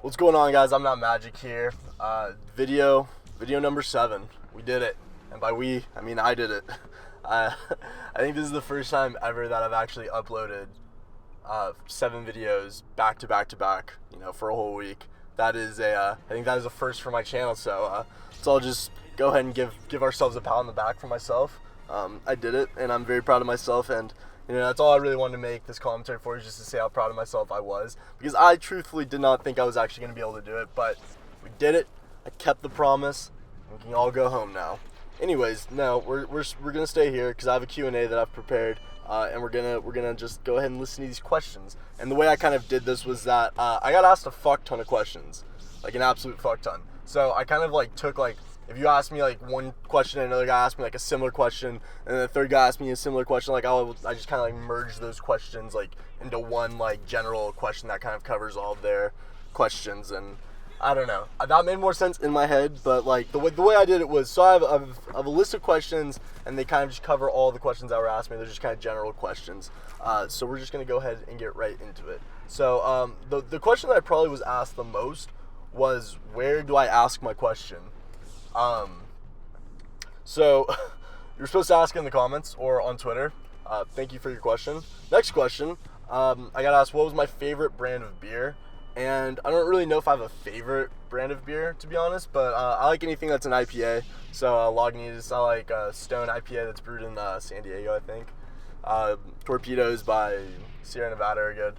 What's going on, guys? ImNotMagic here. Video number 7. We did it, and by we, I mean I did it. I think this is the first time ever that I've actually uploaded 7 videos back to back to back. For a whole week. That is I think that is a first for my channel. So I'll just go ahead and give ourselves a pat on the back for myself. I did it, and I'm very proud of myself, and that's all I really wanted to make this commentary for, is just to say how proud of myself I was, because I truthfully did not think I was actually going to be able to do it, but we did it. I kept the promise. We can all go home now. Anyways, no, we're gonna stay here because I have a Q&A that I've prepared, and we're gonna just go ahead and listen to these questions. And the way I kind of did this was that I got asked a fuck ton of questions, like an absolute fuck ton. So I kind of took if you ask me one question and another guy asked me a similar question, and then the third guy asked me a similar question, I just kind of merged those questions into one general question that kind of covers all of their questions. And I don't know, that made more sense in my head, but the way I did it was, so I have a list of questions, and they kind of just cover all the questions that were asked me. They're just kind of general questions. So we're just gonna go ahead and get right into it. So the question that I probably was asked the most was, where do I ask my question? So you're supposed to ask in the comments or on Twitter. Thank you for your question. Next question, I got asked what was my favorite brand of beer, and I don't really know if I have a favorite brand of beer, to be honest, but I like anything that's an IPA. So Lagunitas, I like Stone IPA that's brewed in San Diego, I think. Torpedoes by Sierra Nevada are good.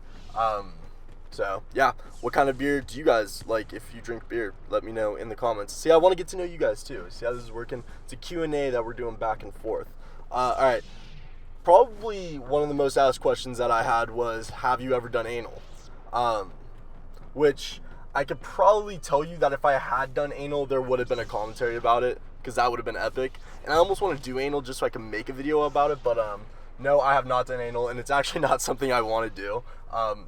So yeah, what kind of beer do you guys like? If you drink beer, let me know in the comments. See, I want to get to know you guys too. See how this is working? It's a Q&A that we're doing back and forth. All right, probably one of the most asked questions that I had was, have you ever done anal? Which I could probably tell you that if I had done anal, there would have been a commentary about it, because that would have been epic. And I almost want to do anal just so I can make a video about it, but no, I have not done anal, and it's actually not something I want to do.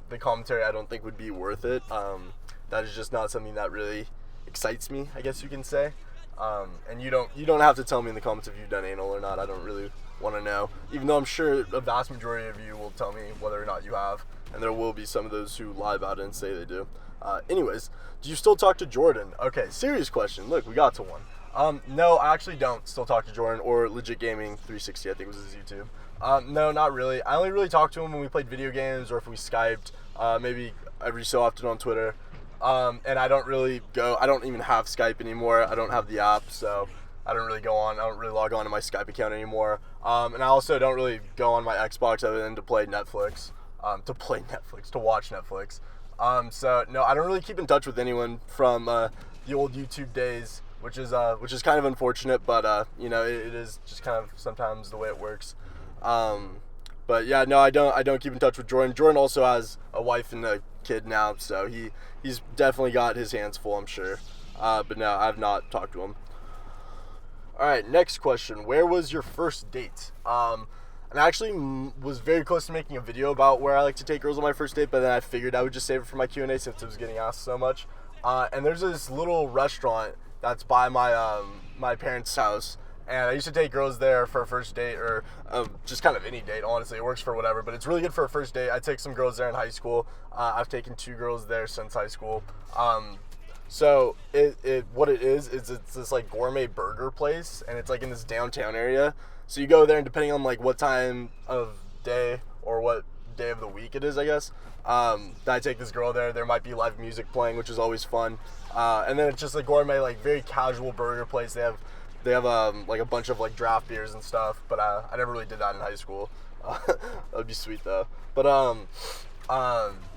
The commentary I don't think would be worth it. That is just not something that really excites me, I guess you can say. And you don't have to tell me in the comments if you've done anal or not. I don't really want to know, even though I'm sure a vast majority of you will tell me whether or not you have, and there will be some of those who lie about it and say they do. Anyways, do you still talk to Jordan? Okay, serious question. Look, we got to one. No, I actually don't still talk to Jordan, or Legit Gaming 360, I think was his YouTube. No, not really. I only really talked to him when we played video games, or if we Skyped, maybe every so often on Twitter. And I don't even have Skype anymore. I don't have the app, so I don't really log on to my Skype account anymore. And I also don't really go on my Xbox other than to play Netflix, to watch Netflix. So no, I don't really keep in touch with anyone from the old YouTube days, which is kind of unfortunate, but it is just kind of sometimes the way it works. But yeah, no, I don't keep in touch with Jordan. Jordan also has a wife and a kid now, so he's definitely got his hands full, I'm sure. But no, I've not talked to him. All right, next question. Where was your first date? And I actually was very close to making a video about where I like to take girls on my first date, but then I figured I would just save it for my Q&A since it was getting asked so much. And there's this little restaurant that's by my parents' house, and I used to take girls there for a first date, or just kind of any date, honestly. It works for whatever, but it's really good for a first date. I take some girls there in high school. I've taken 2 girls there since high school. So what it is it's this gourmet burger place, and it's in this downtown area. So you go there, and depending on what time of day or what day of the week it is, I guess, I take this girl there. There might be live music playing, which is always fun. And then it's just a gourmet, very casual burger place. They have a bunch of draft beers and stuff, but I never really did that in high school. That'd be sweet though. But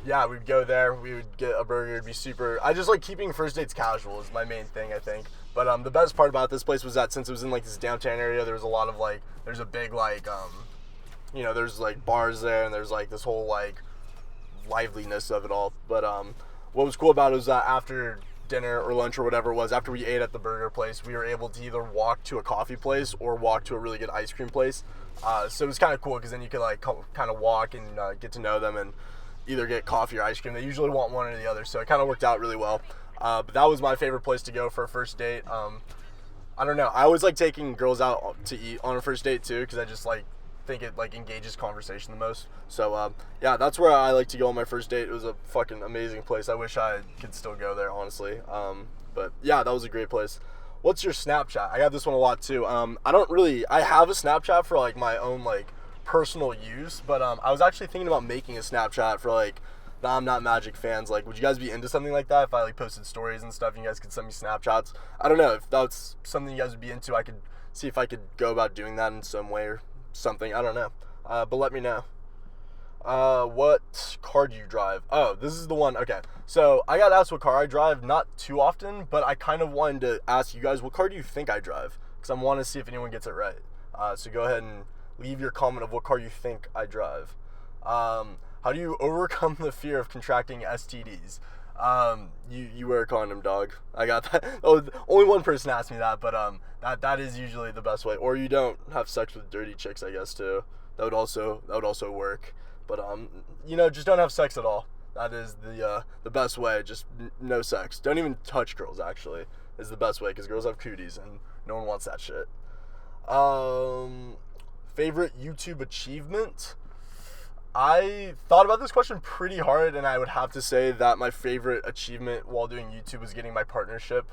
yeah, we'd go there, we would get a burger. It'd be super. I just like keeping first dates casual is my main thing, I think. But the best part about this place was that since it was in this downtown area, there was a lot of there's a big there's bars there, and there's this whole liveliness of it all. But what was cool about it was that after dinner or lunch or whatever it was, after we ate at the burger place, we were able to either walk to a coffee place or walk to a really good ice cream place. So it was kind of cool, because then you could kind of walk and get to know them and either get coffee or ice cream. They usually want one or the other, so it kind of worked out really well. But that was my favorite place to go for a first date. I don't know, I always like taking girls out to eat on a first date too, because I just think it like engages conversation the most. So yeah, that's where I like to go on my first date. It was a fucking amazing place. I wish I could still go there, honestly. But yeah, that was a great place. What's your Snapchat? I got this one a lot too. I have a Snapchat for like my own like personal use, but I was actually thinking about making a Snapchat for like the ImNotMagic fans. Like, would you guys be into something like that? If I like posted stories and stuff, you guys could send me Snapchats. I don't know if that's something you guys would be into. I could see if I could go about doing that in some way or something. I don't know, but let me know. What car do you drive? Oh, this is the one. Okay, so I got asked what car I drive, not too often, but I kind of wanted to ask you guys, what car do you think I drive? Because I want to see if anyone gets it right. So go ahead and leave your comment of what car you think I drive. How do you overcome the fear of contracting STDs? You wear a condom, dog. I got that. Oh, only one person asked me that, but that is usually the best way. Or you don't have sex with dirty chicks, I guess, too. That would also work. But just don't have sex at all. That is the best way. Just no sex. Don't even touch girls. Actually, is the best way, because girls have cooties and no one wants that shit. Favorite YouTube achievement? I thought about this question pretty hard, and I would have to say that my favorite achievement while doing YouTube was getting my partnership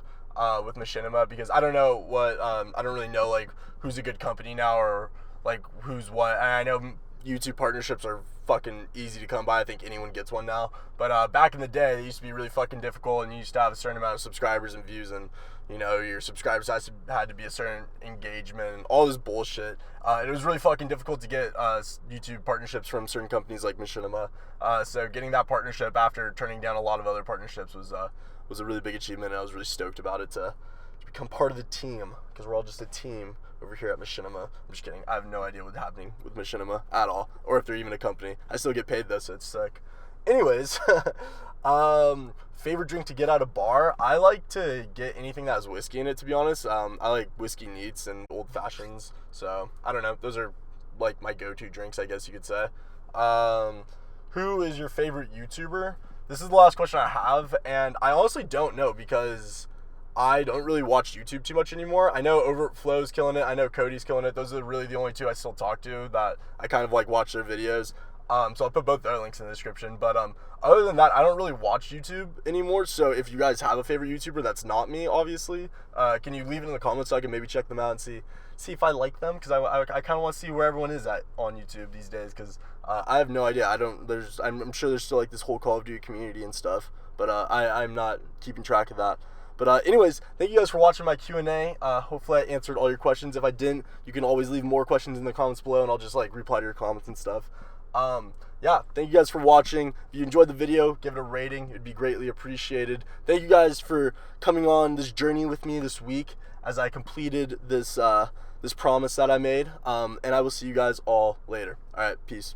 with Machinima, because I don't know what I don't really know like who's a good company now or like who's what. And I know YouTube partnerships are fucking easy to come by. I think anyone gets one now. But back in the day, they used to be really fucking difficult, and you used to have a certain amount of subscribers and views, and your subscribers had to be a certain engagement and all this bullshit. It was really fucking difficult to get YouTube partnerships from certain companies like Machinima. So getting that partnership after turning down a lot of other partnerships was a really big achievement, and I was really stoked about it to become part of the team, because we're all just a team over here at Machinima. I'm just kidding. I have no idea what's happening with Machinima at all, or if they're even a company. I still get paid though, so it's sick. Anyways, favorite drink to get at a bar? I like to get anything that has whiskey in it, to be honest. I like whiskey neats and old fashions, so I don't know. Those are like my go-to drinks, I guess you could say. Who is your favorite YouTuber? This is the last question I have, and I honestly don't know, because I don't really watch YouTube too much anymore. I know Overflow's killing it. I know Cody's killing it. Those are really the only two I still talk to that I kind of like watch their videos. So I'll put both their links in the description. But other than that, I don't really watch YouTube anymore. So if you guys have a favorite YouTuber that's not me, obviously, can you leave it in the comments so I can maybe check them out and see if I like them? Because I kind of want to see where everyone is at on YouTube these days. Because I have no idea. I'm sure there's still like this whole Call of Duty community and stuff. But I'm not keeping track of that. But anyways, thank you guys for watching my Q&A. Hopefully I answered all your questions. If I didn't, you can always leave more questions in the comments below, and I'll just like reply to your comments and stuff. Yeah, thank you guys for watching. If you enjoyed the video, give it a rating. It'd be greatly appreciated. Thank you guys for coming on this journey with me this week as I completed this this promise that I made. And I will see you guys all later. All right, peace.